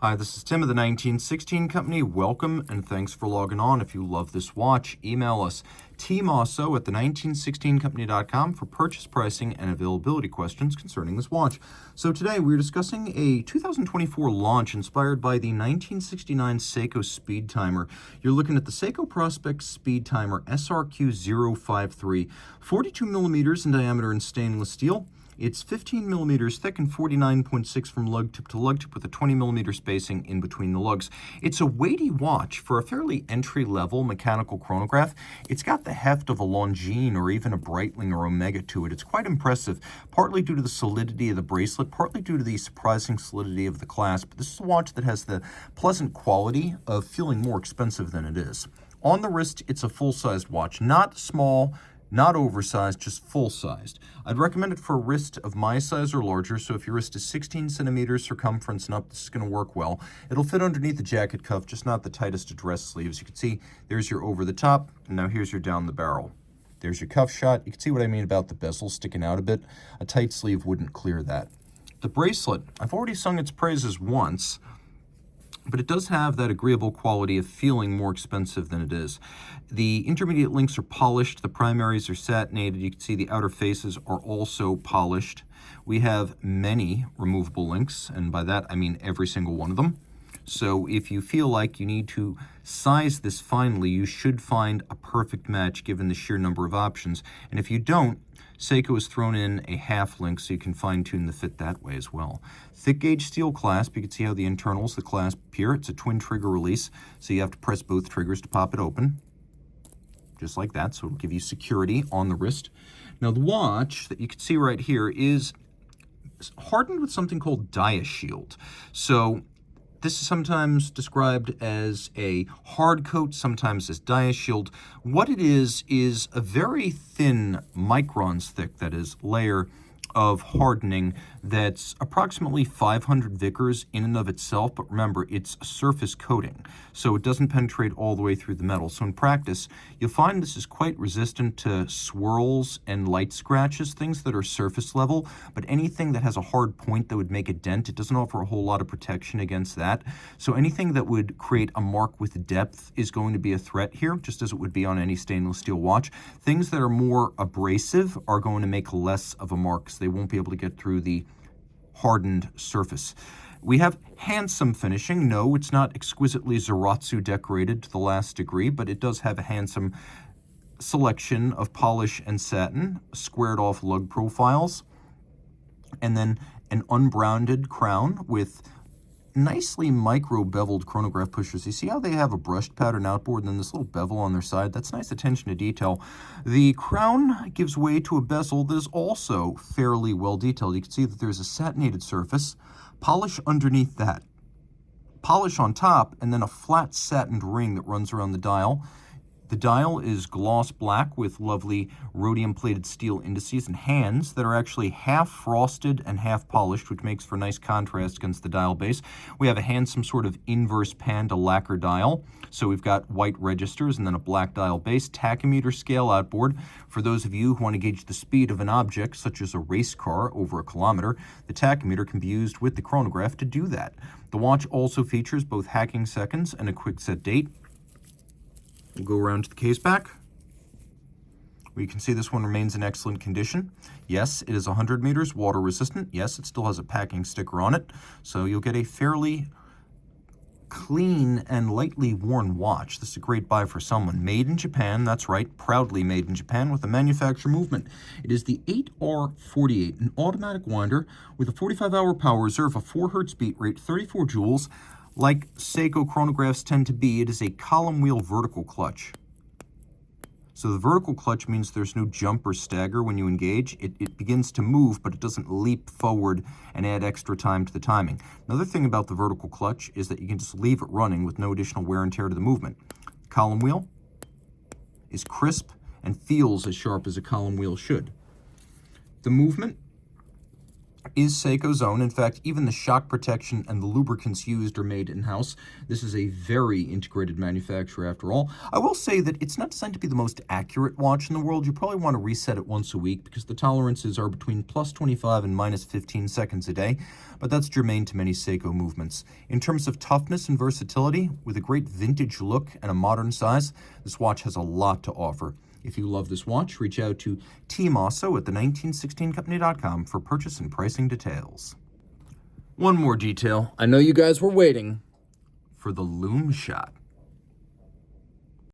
Hi, this is Tim of the 1916 Company. Welcome and thanks for logging on. If you love this watch, email us Team Mosso at the1916company.com for purchase pricing and availability questions concerning this watch. So today we're discussing a 2024 launch inspired by the 1969 Seiko Speedtimer. You're looking at the Seiko Prospex Speedtimer SRQ053, 42 millimeters in diameter in stainless steel. It's 15 millimeters thick and 49.6 from lug tip to lug tip with a 20 millimeter spacing in between the lugs. It's a weighty watch for a fairly entry-level mechanical chronograph. It's got the heft of a Longines or even a Breitling or Omega to it. It's quite impressive, partly due to the solidity of the bracelet, partly due to the surprising solidity of the clasp. This is a watch that has the pleasant quality of feeling more expensive than it is. On the wrist, it's a full-sized watch, not small, not oversized, just full-sized. I'd recommend it for a wrist of my size or larger, so if your wrist is 16 centimeters circumference and up, this is going to work well. It'll fit underneath the jacket cuff, just not the tightest of dress sleeves. You can see there's your over the top, and now here's your down the barrel. There's your cuff shot. You can see what I mean about the bezel sticking out a bit. A tight sleeve wouldn't clear that. The bracelet, I've already sung its praises once, but it does have that agreeable quality of feeling more expensive than it is. The intermediate links are polished, the primaries are satinated. You can see the outer faces are also polished. We have many removable links, and by that I mean every single one of them. So if you feel like you need to size this finely, you should find a perfect match given the sheer number of options. And if you don't, Seiko has thrown in a half link so you can fine-tune the fit that way as well. Thick gauge steel clasp. You can see how the internals, the clasp appear. It's a twin trigger release, so you have to press both triggers to pop it open. Just like that, so it'll give you security on the wrist. Now the watch that you can see right here is hardened with something called Dia-Shield. So this is sometimes described as a hard coat, sometimes as Dia-Shield. What it is a very thin, microns thick, that is, layer of hardening that's approximately 500 Vickers in and of itself, but remember, it's a surface coating, so it doesn't penetrate all the way through the metal. So in practice, you'll find this is quite resistant to swirls and light scratches, things that are surface level, but anything that has a hard point that would make a dent, it doesn't offer a whole lot of protection against that. So anything that would create a mark with depth is going to be a threat here, just as it would be on any stainless steel watch. Things that are more abrasive are going to make less of a mark, because they won't be able to get through the hardened surface. We have handsome finishing. No, it's not exquisitely Zaratsu decorated to the last degree, but it does have a handsome selection of polish and satin, squared off lug profiles, and then an unbranded crown with nicely micro-beveled chronograph pushers. You see how they have a brushed pattern outboard and then this little bevel on their side? That's nice attention to detail. The crown gives way to a bezel that is also fairly well detailed. You can see that there's a satinated surface, polish underneath that, polish on top, and then a flat satined ring that runs around the dial. The dial is gloss black with lovely rhodium-plated steel indices and hands that are actually half frosted and half polished, which makes for nice contrast against the dial base. We have a handsome sort of inverse panda lacquer dial. So we've got white registers and then a black dial base, tachymeter scale outboard. For those of you who want to gauge the speed of an object, such as a race car over a kilometer, the tachymeter can be used with the chronograph to do that. The watch also features both hacking seconds and a quick set date. We'll go around to the case back. We can see this one remains in excellent condition. Yes, it is 100 meters water resistant. Yes, it still has a packing sticker on it. So you'll get a fairly clean and lightly worn watch. This is a great buy for someone. Made in Japan, that's right, proudly made in Japan with a manufacturer movement. It is the 8R48, an automatic winder with a 45-hour power reserve, a 4 hertz beat rate, 34 joules. Like Seiko chronographs tend to be, it is a column wheel vertical clutch. So the vertical clutch means there's no jump or stagger when you engage. It begins to move, but it doesn't leap forward and add extra time to the timing. Another thing about the vertical clutch is that you can just leave it running with no additional wear and tear to the movement. The column wheel is crisp and feels as sharp as a column wheel should. The movement is Seiko's own. In fact, even the shock protection and the lubricants used are made in-house. This is a very integrated manufacturer after all. I will say that it's not designed to be the most accurate watch in the world. You probably want to reset it once a week because the tolerances are between plus 25 and minus 15 seconds a day, but that's germane to many Seiko movements. In terms of toughness and versatility, with a great vintage look and a modern size, this watch has a lot to offer. If you love this watch, reach out to Team Mosso at the1916company.com for purchase and pricing details. One more detail. I know you guys were waiting for the Lume shot.